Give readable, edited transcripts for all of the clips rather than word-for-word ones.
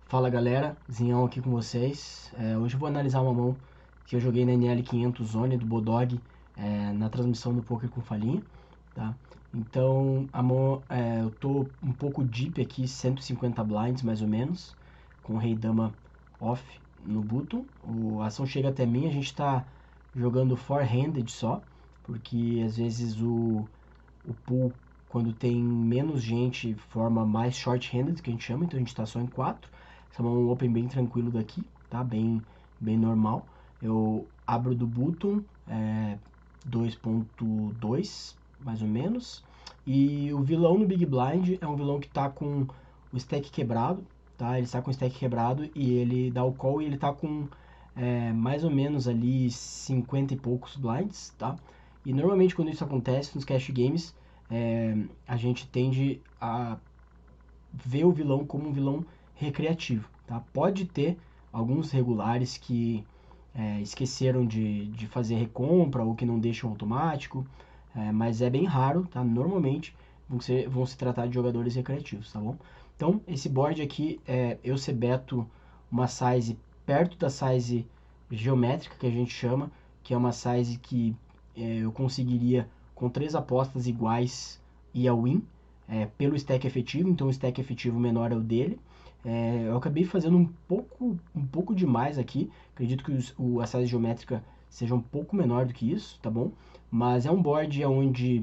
Fala galera, Zinhão aqui com vocês. Hoje eu vou analisar uma mão que eu joguei na NL500 Zone do Bodog na transmissão do Poker com Falinha, tá? Então a mão, eu tô um pouco deep aqui, 150 blinds mais ou menos, com o Rei Dama off no button. A ação chega até mim, a gente tá jogando four-handed só, porque às vezes o pool, quando tem menos gente, forma mais short-handed, que a gente chama, então a gente tá só em 4. Essa mão é um open bem tranquilo daqui, tá? Bem normal. Eu abro do button 2.2, mais ou menos. E o vilão no Big Blind é um vilão que tá com o stack quebrado, tá? Ele está com o stack quebrado e ele dá o call e ele tá com mais ou menos ali 50 e poucos blinds, tá? E normalmente quando isso acontece nos cash games, a gente tende a ver o vilão como um vilão recreativo, tá? Pode ter alguns regulares que esqueceram de fazer recompra ou que não deixam automático, mas é bem raro, tá? Normalmente vão se tratar de jogadores recreativos, tá bom? Então, esse board aqui, eu beto uma size perto da size geométrica que a gente chama, que é uma size que eu conseguiria com 3 apostas iguais e a win, pelo stack efetivo, então o stack efetivo menor é o dele. Eu acabei fazendo um pouco demais aqui, acredito que a size geométrica seja um pouco menor do que isso, tá bom? Mas é um board onde,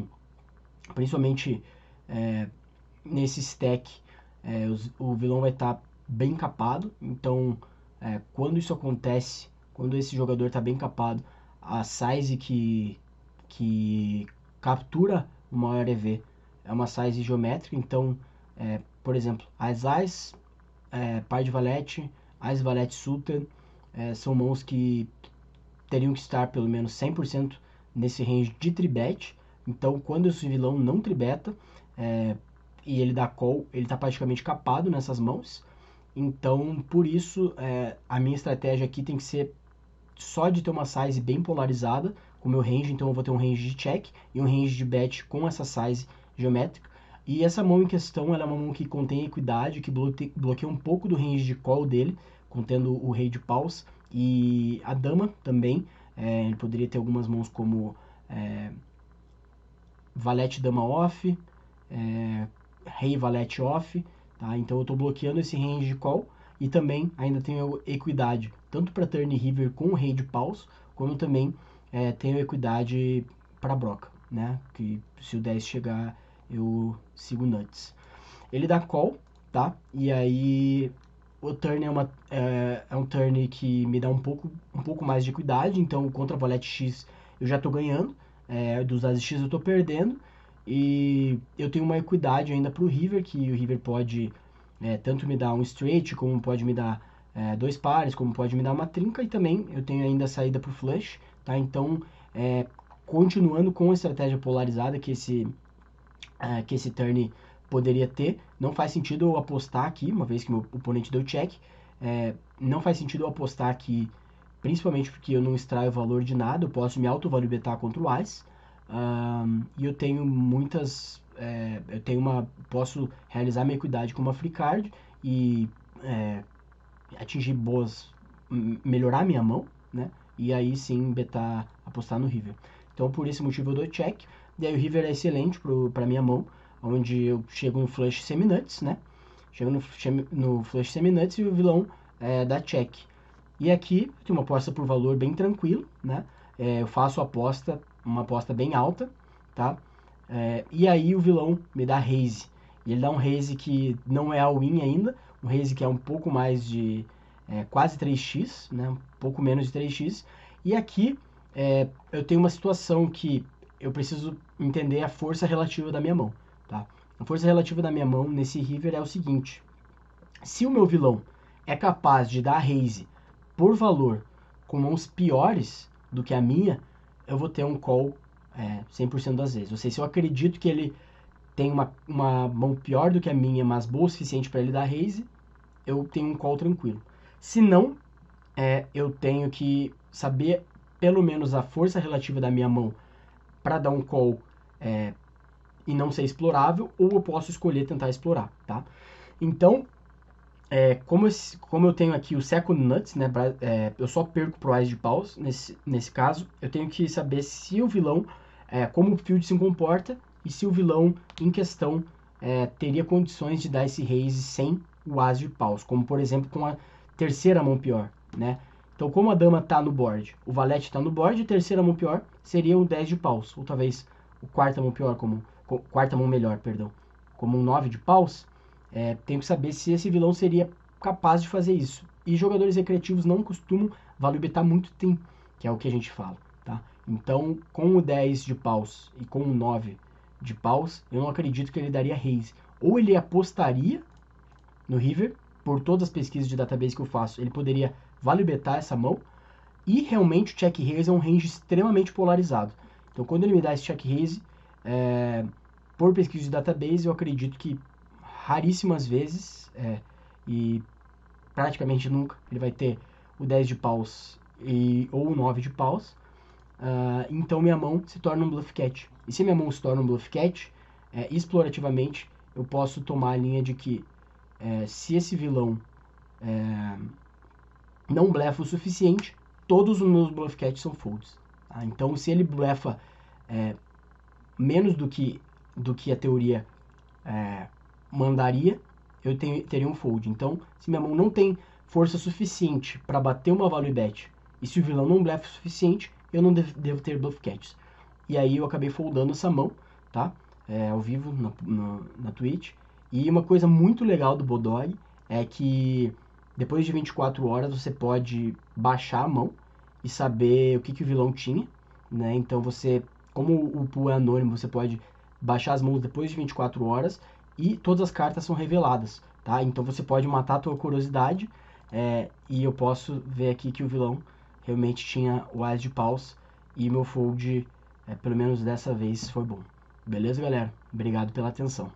principalmente nesse stack, o vilão vai estar bem capado, então quando isso acontece, quando esse jogador está bem capado, a size que captura o maior EV é uma size geométrica, então, por exemplo, as par de valete, as valete suited, são mãos que teriam que estar pelo menos 100% nesse range de tribet, então quando esse vilão não tribeta e ele dá call, ele está praticamente capado nessas mãos, então por isso a minha estratégia aqui tem que ser só de ter uma size bem polarizada com o meu range, então eu vou ter um range de check e um range de bet com essa size geométrica. E essa mão em questão, ela é uma mão que contém equidade, que bloqueia um pouco do range de call dele, contendo o rei de paus, e a dama também. Ele poderia ter algumas mãos como valete dama off, rei valete off, tá? Então eu estou bloqueando esse range de call e também ainda tenho equidade, tanto para turn river com o rei de paus, como também tenho equidade para broca, né? Que se o 10 chegar, eu sigo nuts. Ele dá call, tá? E aí o turn é um turn que me dá um pouco mais de equidade, então contra a valete X eu já tô ganhando, dos as X eu tô perdendo, e eu tenho uma equidade ainda pro river, que o river pode tanto me dar um straight, como pode me dar 2 pares, como pode me dar uma trinca, e também eu tenho ainda a saída pro flush, tá? Então, continuando com a estratégia polarizada que esse turn poderia ter, não faz sentido eu apostar aqui, uma vez que meu oponente deu check, não faz sentido eu apostar aqui, principalmente porque eu não extraio valor de nada, eu posso me auto-value betar contra o Ice, e eu tenho muitas, posso realizar minha equidade com uma free card e atingir melhorar minha mão, né? E aí sim betar, apostar no river. Então por esse motivo eu dou check. E aí o river é excelente para minha mão, onde eu chego no flush semi-nuts, né? Chego no flush semi-nuts e o vilão dá check. E aqui tem uma aposta por valor bem tranquilo, né? Eu faço uma aposta bem alta, tá? E aí o vilão me dá raise. E ele dá um raise que não é all-in ainda, um raise que é um pouco mais de quase 3x, né? Um pouco menos de 3x. E aqui eu tenho uma situação que eu preciso entender a força relativa da minha mão, tá? A força relativa da minha mão nesse river é o seguinte: se o meu vilão é capaz de dar raise por valor com mãos piores do que a minha, eu vou ter um call 100% das vezes. Ou seja, se eu acredito que ele tem uma mão pior do que a minha, mas boa o suficiente para ele dar raise, eu tenho um call tranquilo. Se não, eu tenho que saber pelo menos a força relativa da minha mão para dar um call e não ser explorável, ou eu posso escolher tentar explorar, tá? Então, Como eu tenho aqui o Second Nuts, né, eu só perco pro As de Paus, nesse caso, eu tenho que saber se o vilão, como o field se comporta, e se o vilão em questão teria condições de dar esse raise sem o As de Paus, como por exemplo com a terceira mão pior, né? Então como a dama está no board, o valete está no board, a terceira mão pior seria o 10 de paus, ou talvez o quarta mão pior, quarta mão melhor, perdão, como um 9 de paus. Tenho que saber se esse vilão seria capaz de fazer isso. E jogadores recreativos não costumam value betar muito tem, que é o que a gente fala, tá? Então, com o 10 de paus e com o 9 de paus, eu não acredito que ele daria raise. Ou ele apostaria no river, por todas as pesquisas de database que eu faço, ele poderia value betar essa mão, e realmente o check raise é um range extremamente polarizado. Então, quando ele me dá esse check raise, por pesquisa de database, eu acredito que raríssimas vezes, e praticamente nunca, ele vai ter o 10 de paus ou o 9 de paus. Então minha mão se torna um bluff catch. E se minha mão se torna um bluff catch, explorativamente eu posso tomar a linha de que se esse vilão não blefa o suficiente, todos os meus bluff catch são folds. Tá? Então se ele blefa menos do que a teoria mandaria, eu teria um fold. Então, se minha mão não tem força suficiente para bater uma value bet, e se o vilão não blefa o suficiente, eu não devo ter bluff catches. E aí eu acabei foldando essa mão, tá? Ao vivo na Twitch. E uma coisa muito legal do Bodog é que depois de 24 horas você pode baixar a mão e saber o que o vilão tinha, né? Então você, como o pool é anônimo, você pode baixar as mãos depois de 24 horas e todas as cartas são reveladas, tá? Então você pode matar a tua curiosidade, e eu posso ver aqui que o vilão realmente tinha o As de paus e meu fold, pelo menos dessa vez, foi bom. Beleza, galera? Obrigado pela atenção.